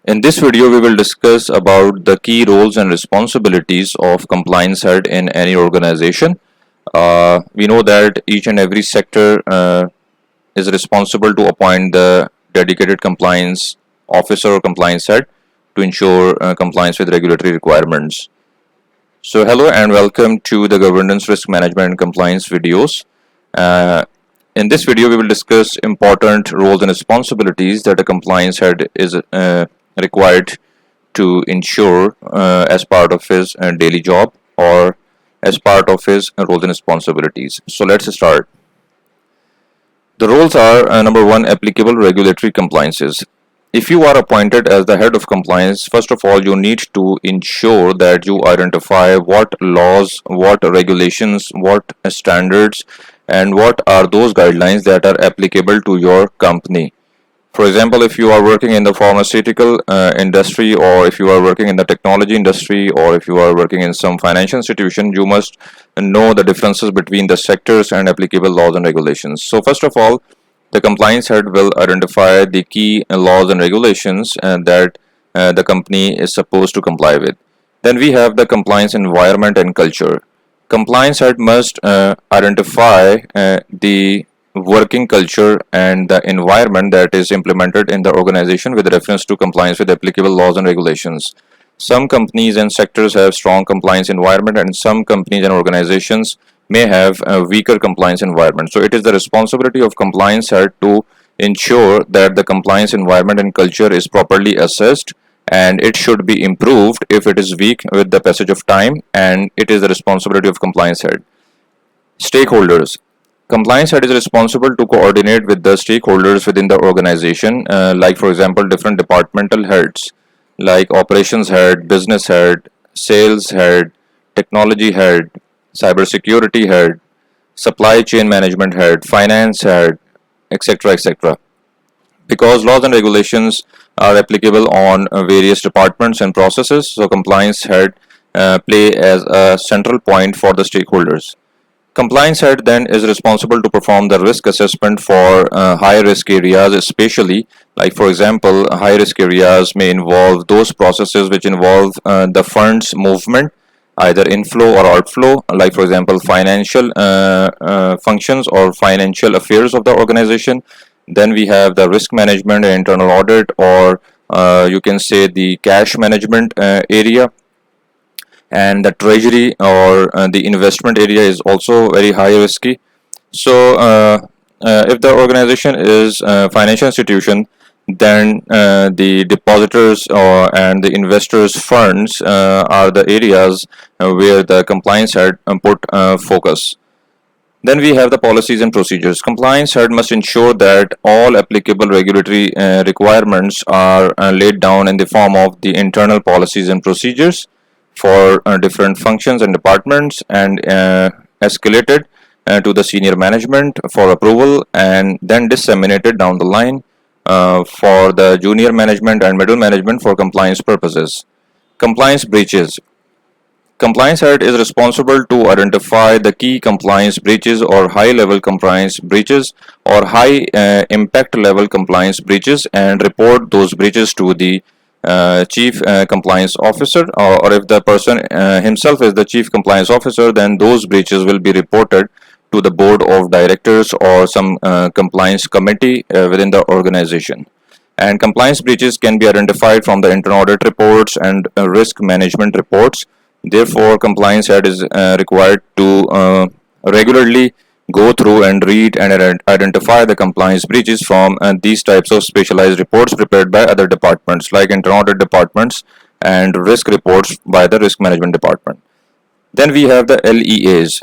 In this video, we will discuss about the key roles and responsibilities of compliance head in any organization. We know that each and every sector is responsible to appoint the dedicated compliance officer or compliance head to ensure compliance with regulatory requirements. So hello and welcome to the governance, risk management and compliance videos. Uh, in this video, we will discuss important roles and responsibilities that a compliance head is required to ensure as part of his daily job or as part of his roles and responsibilities. So let's start. The roles are number one, applicable regulatory compliances. If you are appointed as the head of compliance, first of all, you need to ensure that you identify what laws, what regulations, what standards, and what are those guidelines that are applicable to your company. For example, if you are working in the pharmaceutical industry, or if you are working in the technology industry, or if you are working in some financial institution, you must know the differences between the sectors and applicable laws and regulations. So first of all, the compliance head will identify the key laws and regulations that the company is supposed to comply with. Then we have the compliance environment and culture. Compliance head must identify the working culture and the environment that is implemented in the organization with reference to compliance with applicable laws and regulations. Some companies and sectors have strong compliance environment, and some companies and organizations may have a weaker compliance environment. So it is the responsibility of compliance head to ensure that the compliance environment and culture is properly assessed, and it should be improved if it is weak with the passage of time, and it is the responsibility of compliance head. Stakeholders. Compliance head is responsible to coordinate with the stakeholders within the organization, like for example different departmental heads like operations head, business head, sales head, technology head, cybersecurity head, supply chain management head, finance head, etc. etc. Because laws and regulations are applicable on various departments and processes, so compliance head play as a central point for the stakeholders. Compliance head then is responsible to perform the risk assessment for high risk areas, especially like for example high risk areas may involve those processes which involve the funds movement, either inflow or outflow, like for example financial functions or financial affairs of the organization. Then we have the risk management and internal audit, or you can say the cash management area, and the treasury or the investment area is also very high risky. So if the organization is a financial institution, then the depositors and the investors funds are the areas where the compliance head put focus. Then we have the policies and procedures. Compliance head must ensure that all applicable regulatory requirements are laid down in the form of the internal policies and procedures for different functions and departments, and escalated to the senior management for approval, and then disseminated down the line for the junior management and middle management for compliance purposes. Compliance breaches. Compliance head is responsible to identify the key compliance breaches or high level compliance breaches or high impact level compliance breaches, and report those breaches to the chief compliance officer, or if the person himself is the chief compliance officer, then those breaches will be reported to the board of directors or some compliance committee within the organization. And compliance breaches can be identified from the internal audit reports and risk management reports. Therefore, compliance head is required to regularly go through and read and identify the compliance breaches from these types of specialized reports prepared by other departments like internal audit departments and risk reports by the risk management department. Then we have the LEAs.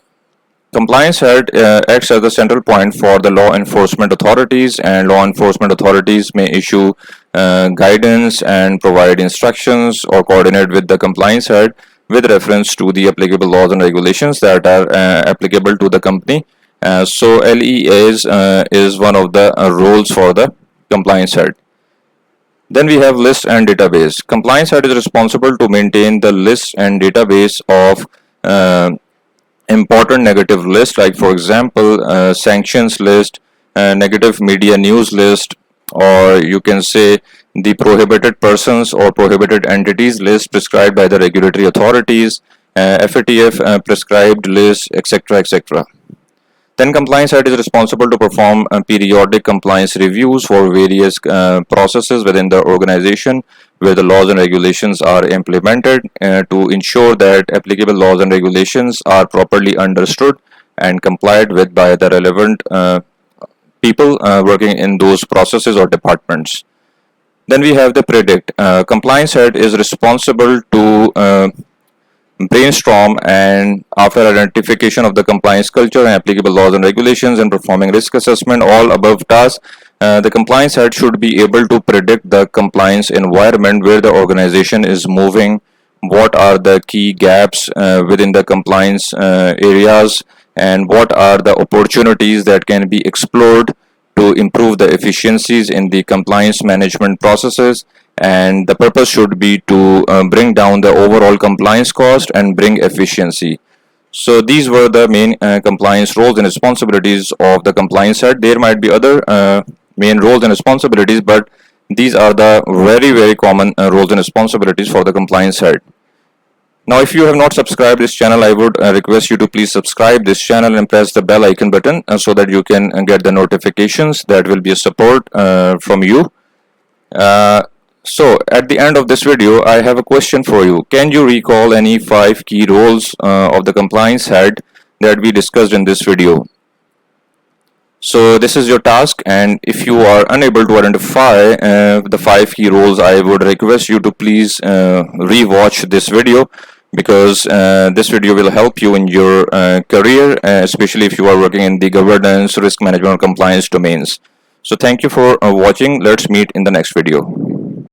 Compliance head acts as the central point for the law enforcement authorities, and law enforcement authorities may issue guidance and provide instructions or coordinate with the compliance head with reference to the applicable laws and regulations that are applicable to the company. So LEAs is one of the roles for the compliance head. Then we have list and database. Compliance head is responsible to maintain the list and database of important negative list, like for example sanctions list, negative media news list, or you can say the prohibited persons or prohibited entities list prescribed by the regulatory authorities, FATF prescribed list, etc., etc. Then compliance head is responsible to perform periodic compliance reviews for various processes within the organization where the laws and regulations are implemented to ensure that applicable laws and regulations are properly understood and complied with by the relevant people working in those processes or departments. Then we have the predict. Compliance head is responsible to brainstorm and after identification of the compliance culture and applicable laws and regulations and performing risk assessment, all above tasks, the compliance head should be able to predict the compliance environment where the organization is moving, what are the key gaps within the compliance areas, and what are the opportunities that can be explored to improve the efficiencies in the compliance management processes. And the purpose should be to bring down the overall compliance cost and bring efficiency. So these were the main compliance roles and responsibilities of the compliance head. There might be other main roles and responsibilities, but these are the very common roles and responsibilities for the compliance head. Now, if you have not subscribed this channel, I would request you to please subscribe this channel and press the bell icon button so that you can get the notifications. That will be a support from you. So at the end of this video, I have a question for you. Can you recall any 5 key roles of the compliance head that we discussed in this video? So this is your task, and if you are unable to identify the 5 key roles, I would request you to please re-watch this video, because this video will help you in your career, especially if you are working in the governance, risk management, or compliance domains. So thank you for watching. Let's meet in the next video.